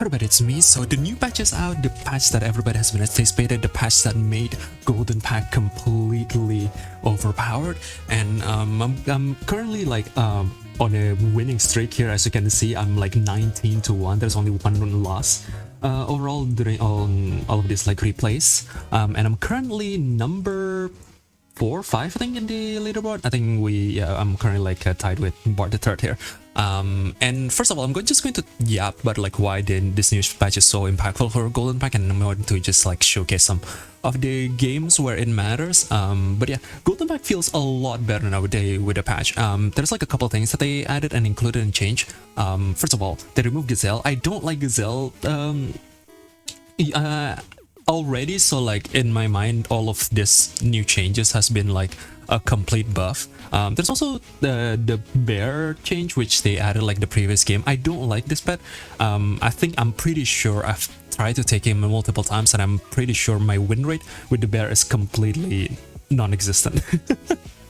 Everybody, it's me. So the new patch is out, the patch that everybody has been anticipated, the patch that made Golden Pack completely overpowered. And I'm currently like on a winning streak here. As you can see, I'm like 19-1. There's only one loss overall during all of these like replays. And I'm currently number 4 or 5, I think, in the leaderboard. I think I'm currently like tied with Bart the Third here. And first of all, just going to yap about like why this new patch is so impactful for Golden Pack, and I'm going to just like showcase some of the games where it matters. But yeah, Golden Pack feels a lot better nowadays with the patch. There's like a couple things that they added and included and changed. First of all, they removed Gazelle. I don't like Gazelle already, so like in my mind all of this new changes has been like a complete buff. There's also the bear change, which they added like the previous game. I don't like this pet. I'm pretty sure I've tried to take him multiple times, and I'm pretty sure my win rate with the bear is completely non-existent.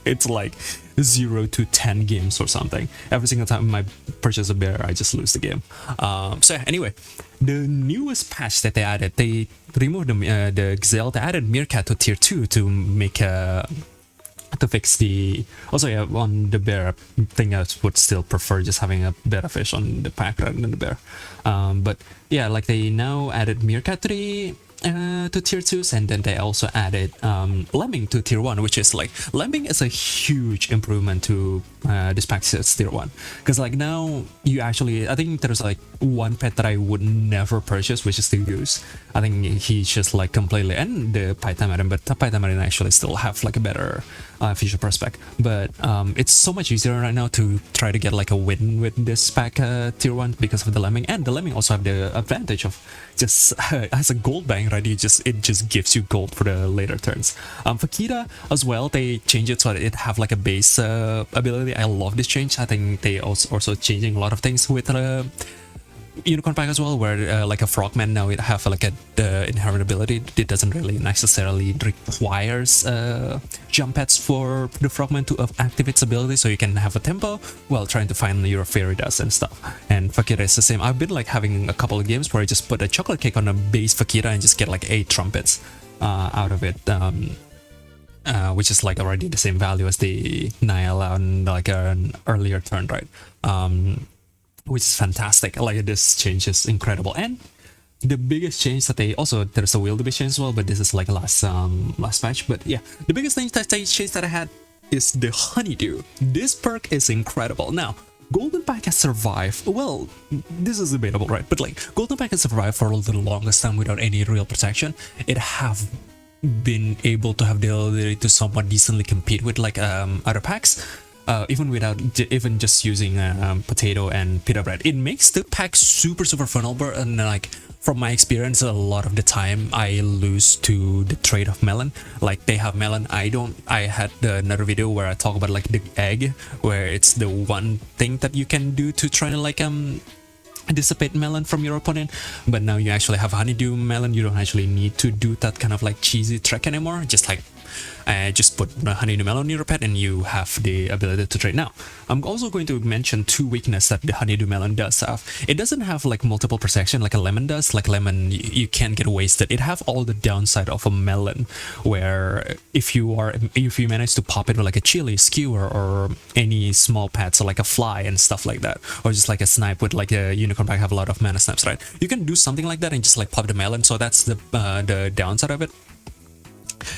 It's like 0 to 10 games or something. Every single time I purchase a bear, I just lose the game. So yeah, anyway, the newest patch that they added, they removed the Gazelle. They added Meerkat to tier 2 to make to fix the... Also, yeah, on the bear thing, I would still prefer just having a better fish on the pack rather than the bear. But yeah, like they now added Meerkat to tier 2s, and then they also added Lemming to tier 1, which is like, Lemming is a huge improvement to this pack's tier 1, because like now you actually, I think there's like one pet that I would never purchase, which is the Goose. I think he's just like completely, and the Paitamarin, but the Paitamarin actually still have like a better feature prospect, but it's so much easier right now to try to get like a win with this pack tier 1 because of the Lemming, and the Lemming also have the advantage of just as a gold bank, right? It just gives you gold for the later turns. For Kita as well, they changed it so that it have like a base ability. I love this change. I think they also changing a lot of things with Unicorn Pack as well, where like a Frogman now it have like the inherent ability. It doesn't really necessarily requires jump pads for the Frogman to activate its ability, so you can have a tempo while trying to find your fairy dust and stuff. And Fakira is the same. I've been like having a couple of games where I just put a chocolate cake on a base Fakira and just get like 8 trumpets out of it, which is like already the same value as the Nile on like an earlier turn, right? Which is fantastic. Like, this change is incredible. And the biggest change that there's a wildebeest change as well, but this is like last patch. But yeah, the biggest change that I had is the Honeydew. This perk is incredible. Now, Golden Pack has survived, well, this is debatable, right? But like, Golden Pack has survived for the longest time without any real protection. It have been able to have the ability to somewhat decently compete with like other packs. Even without just using potato and pita bread. It makes the pack super vulnerable, and like from my experience, a lot of the time I lose to the trade of melon. Like, they have melon, I don't. I had another video where I talk about like the egg, where it's the one thing that you can do to try to like dissipate melon from your opponent, but now you actually have honeydew melon. You don't actually need to do that kind of like cheesy trick anymore. Just like just put honeydew melon in your pet and you have the ability to trade. Now, I'm also going to mention 2 weaknesses that the honeydew melon does have. It doesn't have like multiple protection like a lemon does. Like lemon, you can't get wasted. It have all the downside of a melon, where if you manage to pop it with like a chili, skewer, or any small pet, so like a fly and stuff like that, or just like a snipe with like a unicorn pack have a lot of mana snipes, right? You can do something like that and just like pop the melon. So that's the downside of it.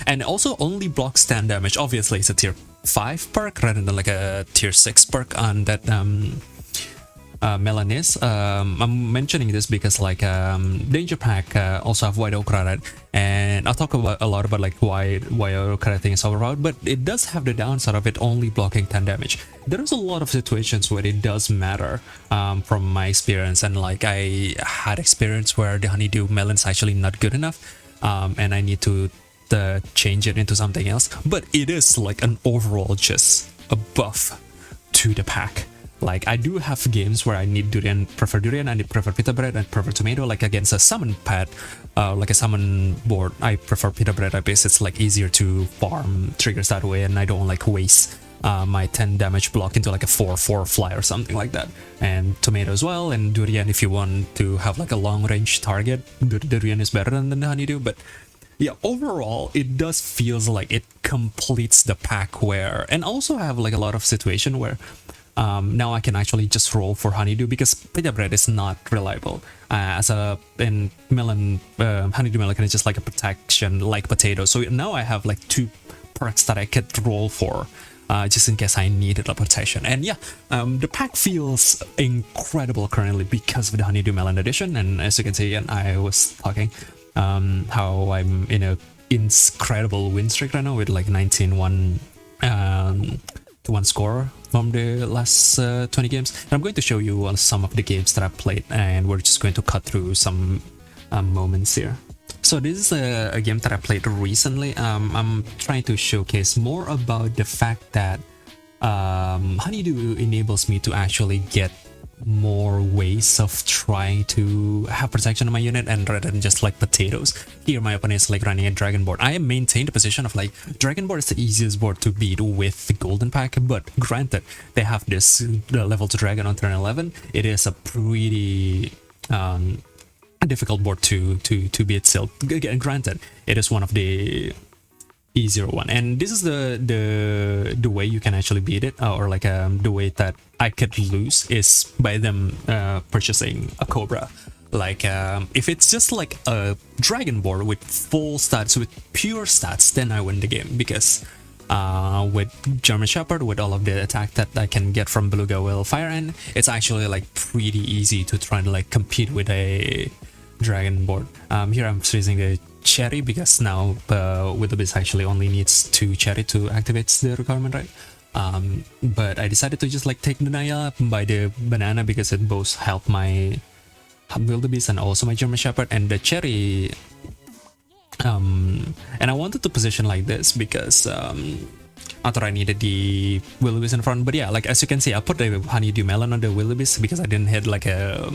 And also only blocks 10 damage. Obviously it's a tier 5 perk rather than like a tier 6 perk on that melon is. I'm mentioning this because like Danger Pack also have White Okra, right? And I'll talk about a lot about like why Okra thing is overpowered, but it does have the downside of it only blocking 10 damage. There's a lot of situations where it does matter from my experience, and like I had experience where the honeydew melon is actually not good enough, and I need to change it into something else. But it is like an overall just a buff to the pack. Like, I do have games where I need durian, prefer durian, I prefer pita bread, and prefer tomato. Like against a summon pad, like a summon board, I prefer pita bread. I guess it's like easier to farm triggers that way, and I don't like waste my 10 damage block into like a 4/4 fly or something like that. And tomato as well, and durian if you want to have like a long range target. Durian is better than the honeydew, but yeah, overall it does feels like it completes the pack where, and also have like a lot of situation where now I can actually just roll for honeydew because pita bread is not reliable. As a in melon, honeydew melon is just like a protection like potato. So now I have like 2 perks that I could roll for, just in case I needed a protection. And yeah, the pack feels incredible currently because of the honeydew melon edition. And as you can see, and I was talking how I'm in a incredible win streak right now with like 19-1 to 1 score from the last 20 games. And I'm going to show you some of the games that I've played, and we're just going to cut through some moments here. So this is a game that I played recently. I'm trying to showcase more about the fact that Honeydew enables me to actually get more ways of trying to have protection on my unit, and rather than just like potatoes. Here my opponent is like running a dragon board. I maintained the position of like dragon board is the easiest board to beat with the golden pack, but granted they have this level 2 dragon on turn 11. It is a pretty difficult board to beat still. Granted, it is one of the easier one, and this is the way you can actually beat it, or like the way that I could lose is by them purchasing a cobra. Like if it's just like a dragon board with full stats, with pure stats, then I win the game, because with German Shepherd, with all of the attack that I can get from Beluga Whale Fire End, it's actually like pretty easy to try to like compete with a dragon board. Here I'm using the cherry because now Wildebeest actually only needs 2 cherry to activate the requirement, right? But I decided to just like take the Naya by the banana because it both helped my Wildebeest and also my German Shepherd, and the cherry. And I wanted to position like this because I thought I needed the Wildebeest in front. But yeah, like as you can see, I put the Honeydew Melon on the Wildebeest because I didn't hit like a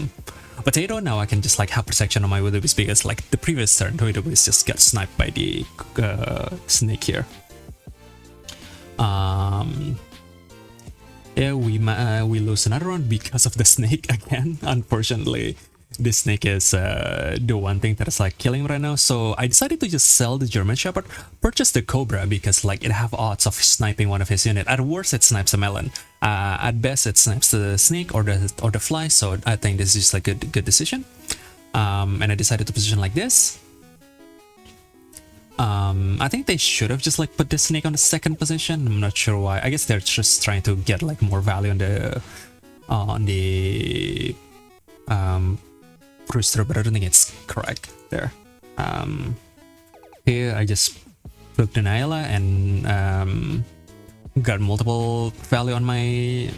potato. Now I can just like have protection on my Wildebeest because like the previous turn, the Wildebeest just got sniped by the snake here. Yeah, we lose another one because of the snake again. Unfortunately, this snake is the one thing that is like killing right now. So I decided to just sell the German Shepherd, purchase the Cobra because like it have odds of sniping one of his unit. At worst, it snipes a melon. At best, it snipes the snake or the fly. So I think this is like a good decision. And I decided to position like this. I think they should have just like put the snake on the second position. I'm not sure why. I guess they're just trying to get like more value on the rooster, but I don't think it's correct there. Here I just took the Nyla and got multiple value on my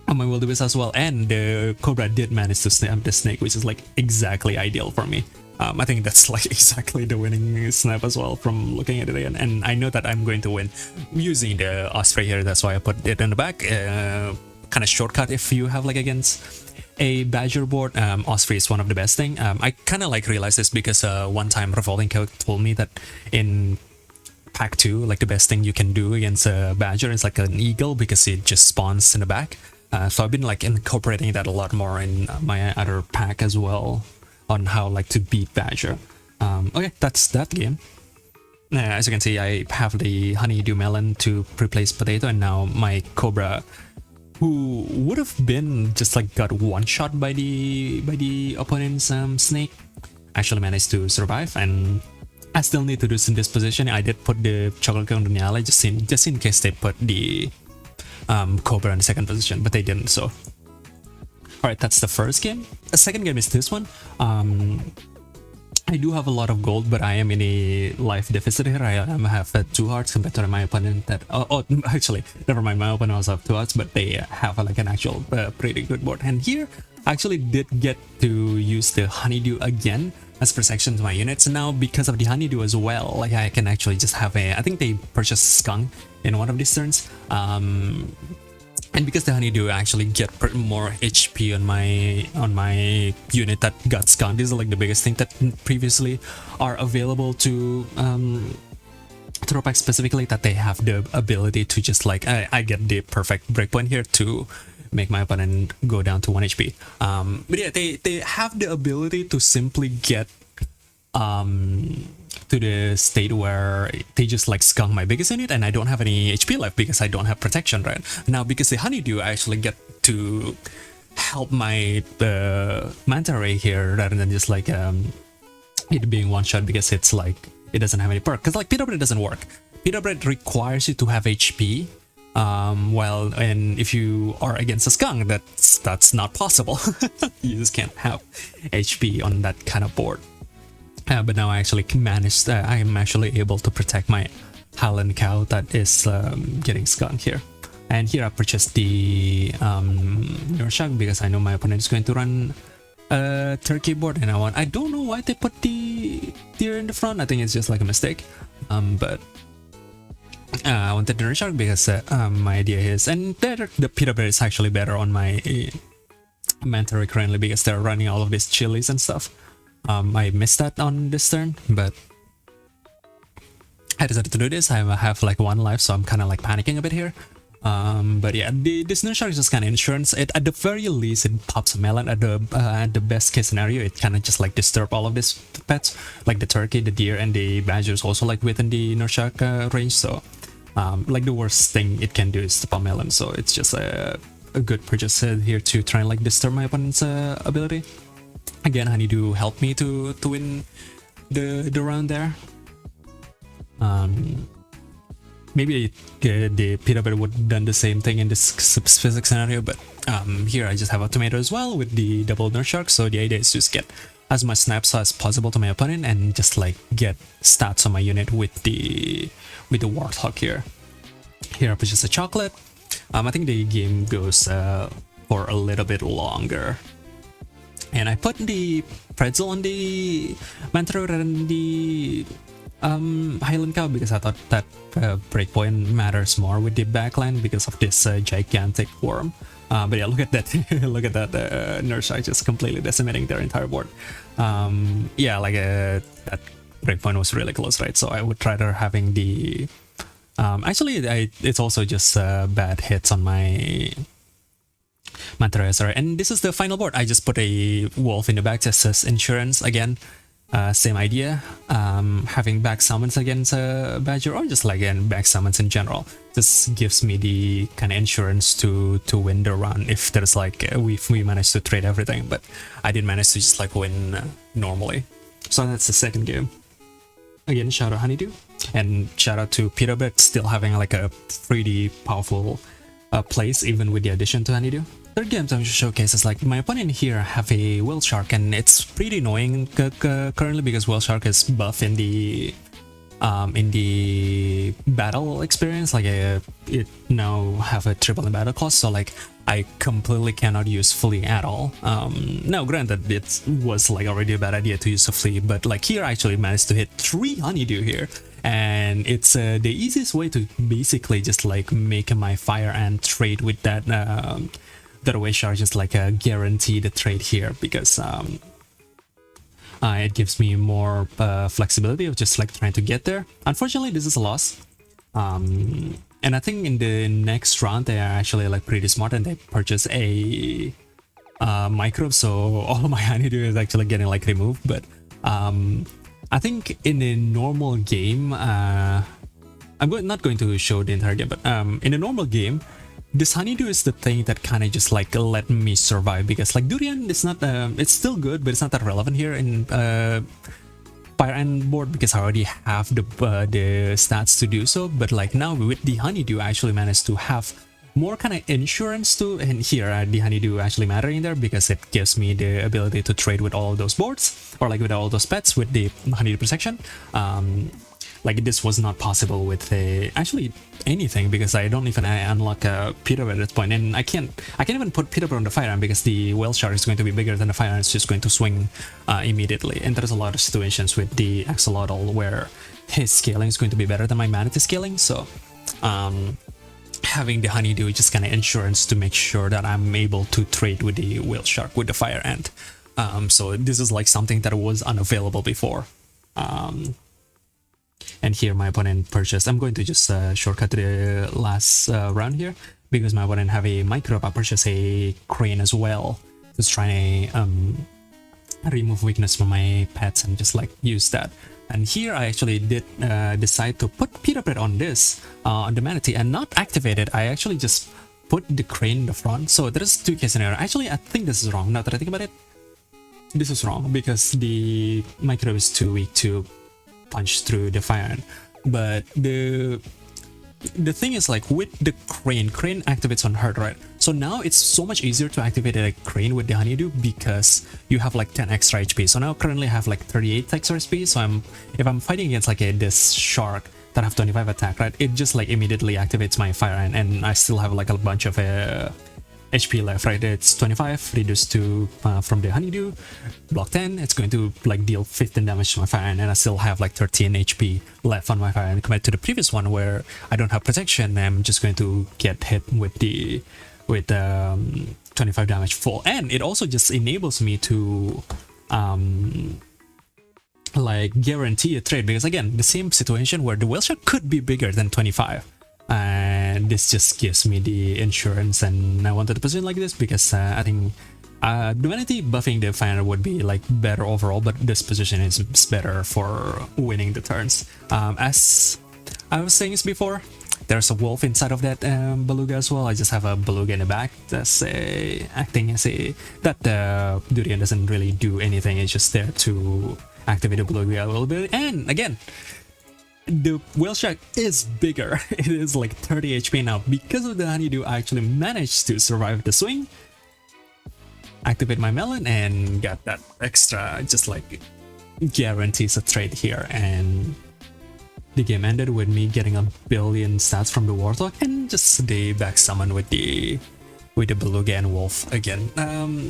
Wildebeest as well, and the Cobra did manage to snap the snake, which is like exactly ideal for me. I think that's like exactly the winning snap as well from looking at it again, and I know that I'm going to win using the Osprey here. That's why I put it in the back. Kind of shortcut if you have like against a Badger board. Osprey is one of the best thing. I kind of like realized this because one time Revolting Coat told me that in pack 2, like the best thing you can do against a Badger is like an eagle because it just spawns in the back. So I've been like incorporating that a lot more in my other pack as well, on how like to beat Badger. Okay, that's that game. As you can see, I have the Honeydew Melon to replace Potato, and now my Cobra, who would have been just like got one shot by the opponent's snake, actually managed to survive. And I still need to do this in this position. I did put the Chocolate Cone Daniela just in case they put the Cobra in the second position, but they didn't. So alright, that's the first game. The second game is this one. I do have a lot of gold, but I am in a life deficit here. I have 2 hearts compared to my opponent that... actually, never mind, my opponent also have 2 hearts, but they have like an actual pretty good board. And here, I actually did get to use the Honeydew again as protection to my units. And now, because of the Honeydew as well, like I can actually just have a... I think they purchased Skunk in one of these turns. And because the Honeydew actually get more HP on my unit that got skunked, this is like the biggest thing that previously are available to throwback specifically that they have the ability to just like I get the perfect breakpoint here to make my opponent go down to 1 HP. But yeah, they have the ability to simply get to the state where they just like skunk my biggest unit and I don't have any HP left because I don't have protection right now. Because the Honeydew, I actually get to help my manta ray here rather than just like it being one shot, because it's like it doesn't have any perk. Because like Peter Bread doesn't work. Peter Bread requires you to have HP. And if you are against a skunk, that's not possible. You just can't have HP on that kind of board. But now I actually managed. I am actually able to protect my Highland cow that is getting skunked here. And here I purchased the Neurshark because I know my opponent is going to run a turkey board, and I don't know why they put the deer in the front. I think it's just like a mistake. But I wanted the Neurshark because my idea is, and the Peter Bread is actually better on my manta ray currently because they're running all of these chilies and stuff. I missed that on this turn, but I decided to do this. I have like 1 life, so I'm kind of like panicking a bit here. But yeah, this Neurshark is just kind of insurance. At the very least, it pops a melon. At the best case scenario, it kind of just like disturb all of these pets, like the turkey, the deer, and the badgers also like within the Neurshark range. So like the worst thing it can do is to pop melon. So it's just a good purchase here to try and like disturb my opponent's ability. Again, Honeydew helped me to win the round there. Maybe the Peter Bread would have done the same thing in this specific scenario, but here I just have a tomato as well with the double Neurshark. So the idea is just get as much snaps as possible to my opponent and just like get stats on my unit with the Warthog here. Here I purchase a chocolate. I think the game goes for a little bit longer. And I put the pretzel on the manta ray and the Highland cow because I thought that breakpoint matters more with the backline because of this gigantic worm. But yeah, look at that! Look at that Neurshark just completely decimating their entire board. Yeah, like that breakpoint was really close, right? So I would rather having the. Actually, it's also just bad hits on my manta ray, sorry. And this is the final board. I just put a wolf in the back just as insurance again. Same idea, having back summons against a badger or just like back summons in general. This gives me the kind of insurance to win the run if there's like we manage to trade everything, but I didn't manage to just like win normally. So that's the second game. Again, shout out Honeydew and shout out to Peter Bread still having like a pretty powerful place even with the addition to Honeydew. Third game time showcases like my opponent here have a Whale Shark, and it's pretty annoying currently because Whale Shark is buff in the battle experience. Like it now have a triple in battle cost, so like I completely cannot use flea at all. Now granted it was like already a bad idea to use a flea, but like here I actually managed to hit 3 Honeydew here. And it's the easiest way to basically just like make my fire and trade with that the way Shark is like a guaranteed trade here because it gives me more flexibility of just like trying to get there. Unfortunately, this is a loss. And I think in the next round they are actually like pretty smart and they purchase a microbe, so all of my Honeydew is actually getting like removed. But I think in a normal game, I'm not going to show the entire game, but in a normal game, this Honeydew is the thing that kind of just like let me survive because like Durian is not, it's still good, but it's not that relevant here in Fire End board because I already have the stats to do so. But like now with the Honeydew, I actually managed to have more kind of insurance too, and here the Honeydew actually matter in there because it gives me the ability to trade with all of those boards or like with all those pets with the Honeydew protection. Like this was not possible with actually anything because I don't even unlock a Peter Bread at this point, and I can't even put Peter Bread on the Fire Ant because the Whale Shark is going to be bigger than the Fire Ant. It's just going to swing immediately, and there's a lot of situations with the Axolotl where his scaling is going to be better than my Manatee scaling. So having the Honeydew is just kind of insurance to make sure that I'm able to trade with the Whale Shark with the Fire Ant. So this is like something that was unavailable before. And here my opponent purchased. I'm going to just shortcut to the last round here because my opponent have a microbe. I purchased a crane as well. Just trying to remove weakness from my pets and just like use that. And here I actually did decide to put Peter Bread on this, on the manatee, and not activate it. I actually just put the crane in the front. So there's two case scenario. Actually, I think this is wrong. Now that I think about it, this is wrong because the microbe is too weak to punch through the fire. But the thing is, like, with the crane activates on hurt, right? So now it's so much easier to activate a crane with the Honeydew because you have like 10 extra HP. So now currently I have like 38 extra HP. So if I'm fighting against like this shark that have 25 attack, right, it just like immediately activates my fire and I still have like a bunch of HP left, right? It's 25 reduced to from the Honeydew, block 10. It's going to like deal 15 damage to my fire, and I still have like 13 HP left on my fire. And compared to the previous one where I don't have protection, I'm just going to get hit with 25 damage full. And it also just enables me to like guarantee a trade, because again, the same situation where the whale shark could be bigger than 25. And this just gives me the insurance, and I wanted to position like this because I think Duality buffing the fire would be like better overall, but this position is better for winning the turns. As I was saying this before, there's a wolf inside of that beluga as well. I just have a beluga in the back that's acting as that Durian doesn't really do anything. It's just there to activate the beluga a little bit. And again, the whale shark is bigger. It is like 30 HP now. Because of the Honeydew, I actually managed to survive the swing, activate my melon, and got that extra, just like guarantees a trade here. And the game ended with me getting a billion stats from the Warthog and just the back summon with the Beluga and Wolf again.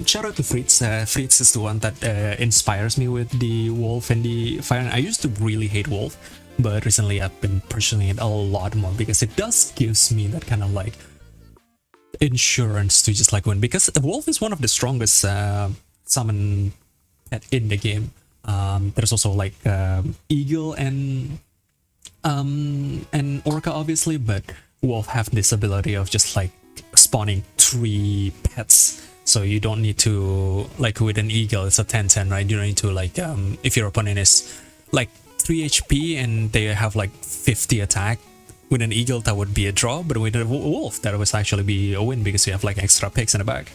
Shout out to Fritz. Fritz is the one that inspires me with the Wolf and the Fire. I used to really hate Wolf, but recently I've been pursuing it a lot more because it does gives me that kind of like insurance to just like win, because the Wolf is one of the strongest summon pet in the game. There's also like Eagle and Orca obviously, but Wolf have this ability of just like spawning 3 pets, so you don't need to, like with an Eagle it's a 10-10, right? You don't need to like if your opponent is like 3 HP and they have like 50 attack, with an Eagle that would be a draw, but with a Wolf that would actually be a win because you have like extra picks in the back.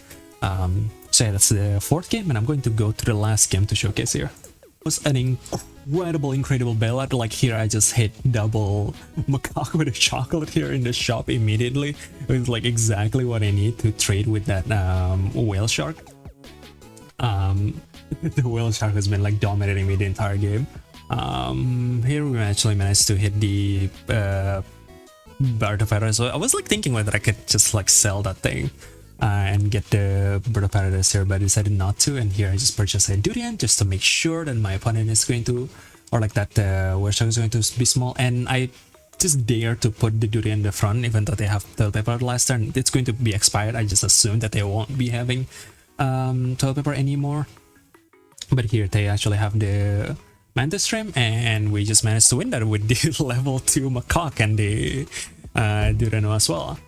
So yeah, that's the 4th game, and I'm going to go to the last game to showcase here. It was an incredible bailout. Like here I just hit double macaque with a chocolate here in the shop immediately. It was like exactly what I need to trade with that whale shark. The whale shark has been like dominating me the entire game. Here we actually managed to hit the bird of paradise. So I was like thinking whether I could just like sell that thing and get the bird of paradise here, but I decided not to. And here I just purchased a durian just to make sure that my opponent is going to, or like that whale shark is going to be small. And I just dare to put the durian in the front, even though they have toilet paper last turn. It's going to be expired. I just assumed that they won't be having toilet paper anymore, but here they actually have the Mantis Stream, and we just managed to win that with the level 2 macaque and the Durano as well.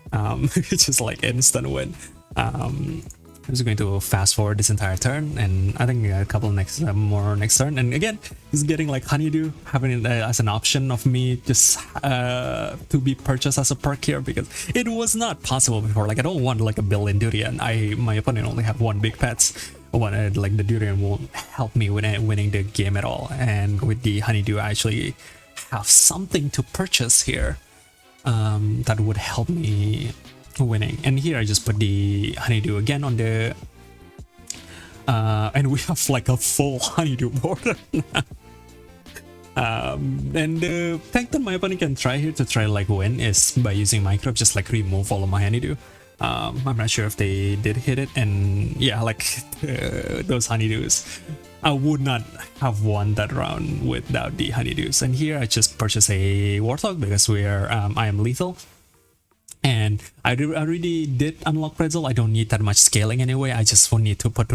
It's just like instant win. I'm just going to fast forward this entire turn, and I think a couple more next turn. And again, just getting like Honeydew, having it as an option of me just to be purchased as a perk here, because it was not possible before. Like I don't want like a billion durian. My opponent only have 1 big pets. Like the durian won't help me with winning the game at all. And with the Honeydew, I actually have something to purchase here that would help me winning. And here I just put the Honeydew again on the and we have like a full Honeydew board. And the thing that my opponent can try here to try like win is by using microbe, just like remove all of my Honeydew. I'm not sure if they did hit it, and yeah, like those Honeydews, I would not have won that round without the Honeydews. And here I just purchased a Warthog because I am lethal. And I already did unlock Pretzel. I don't need that much scaling anyway. I just need to put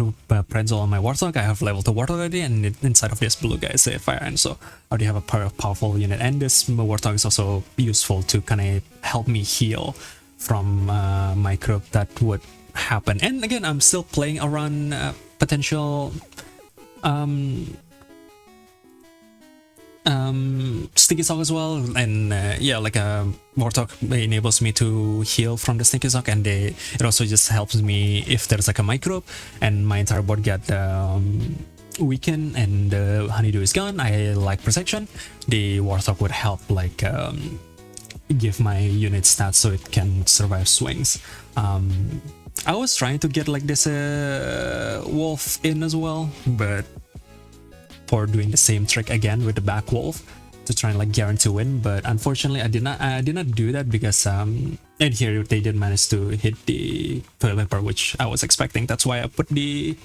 Pretzel on my Warthog. I have level 2 Warthog already, and inside of this blue guy is a Fire Ant, so I already have a powerful unit. And this Warthog is also useful to kind of help me heal from micro that would happen. And again, I'm still playing around potential Stinky Sock as well, and yeah, like Warthog enables me to heal from the Stinky Sock, and it also just helps me if there's like a microbe and my entire board get weakened and the Honeydew is gone. I like protection. The Warthog would help like give my unit stats so it can survive swings. I was trying to get like this wolf in as well, but for doing the same trick again with the back wolf to try and like guarantee win, but unfortunately I did not do that because and here they did manage to hit the toilet paper, which I was expecting. That's why I put the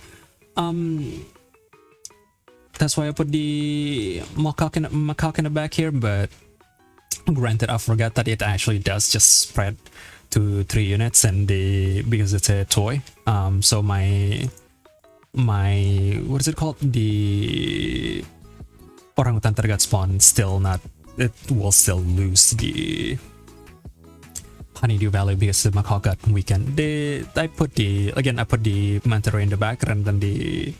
macaque in the back here, but granted I forgot that it actually does just spread to 3 units, and because it's a toy, so my what is it called, the orangutan that got spawned still not, it will still lose the Honeydew value because the macaque got weakened. I put the manta ray in the back rather than the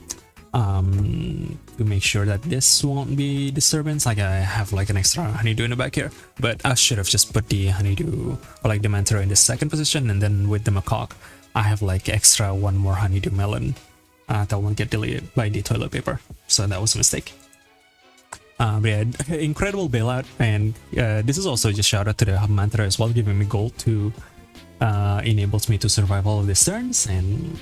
to make sure that this won't be disturbance. Like I have like an extra Honeydew in the back here, but I should have just put the Honeydew or like the manta ray in the second position, and then with the macaque I have like extra one more Honeydew melon that won't get deleted by the toilet paper. So that was a mistake. Yeah, incredible bailout, and this is also just shout out to the mantra as well, giving me gold to enables me to survive all of these turns, and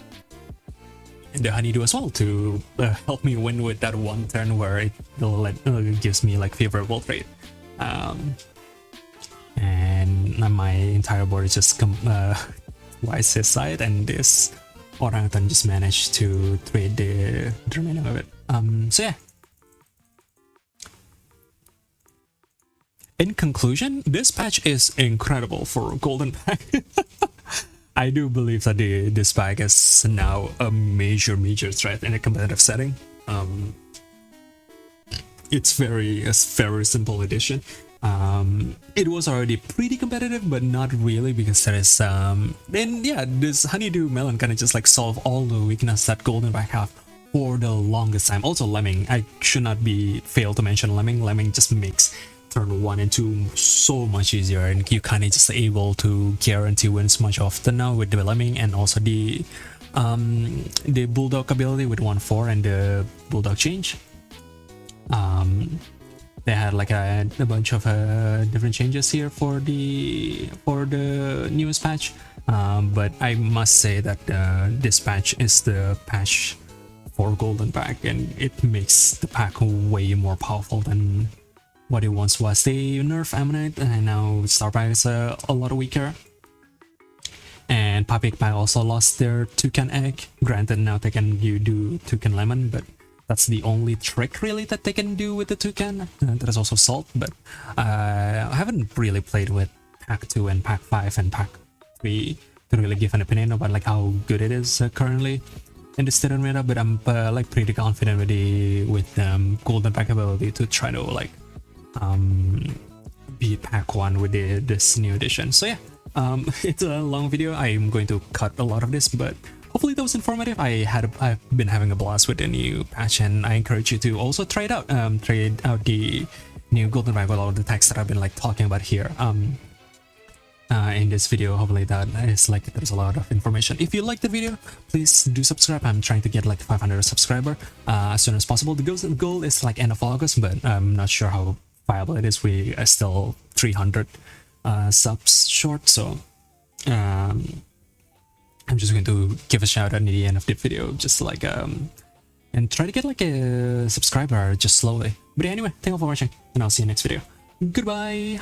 the Honeydew as well to help me win with that one turn where it gives me like favorable trade. And my entire board is just twice his side, and this orangutan just managed to trade the remaining of it. So yeah. In conclusion, this patch is incredible for Golden Pack. I do believe that this pack is now a major threat in a competitive setting. It's a very simple addition. It was already pretty competitive, but not really, because there is and yeah, this Honeydew melon kind of just like solve all the weakness that Golden Pack have for the longest time. Also Lemming, I should not fail to mention Lemming. Lemming just makes turn 1 and 2 so much easier, and you kind of just able to guarantee wins much often now with the Lemming, and also the Bulldog ability with 1/4 and the Bulldog change. They had like a bunch of different changes here for the newest patch, but I must say that this patch is the patch for Golden Pack, and it makes the pack way more powerful than what it once was. They nerf Ammonite, and now Star Pack is a lot weaker. And Papik Pack also lost their Toucan Egg. Granted, now they can do Toucan Lemon, but that's the only trick really that they can do with the Toucan. There's also Salt, but I haven't really played with Pack 2 and Pack 5 and Pack 3 to really give an opinion about like how good it is currently in the student meta, but I'm like pretty confident with Golden Pack ability to try to like beat Pack 1 with this new edition. So yeah, it's a long video. I'm going to cut a lot of this, but hopefully that was informative. I've been having a blast with the new patch, and I encourage you to also try it out. Try out the new Golden Pack with all of the text that I've been like talking about here in this video. Hopefully that is like there's a lot of information. If you like the video, please do subscribe. I'm trying to get like 500 subscriber as soon as possible. The goal is like end of August, but I'm not sure how viable it is. We are still 300 subs short, so I'm just going to give a shout out at the end of the video, just like and try to get like a subscriber just slowly. But anyway, thank you for watching, and I'll see you next video. Goodbye.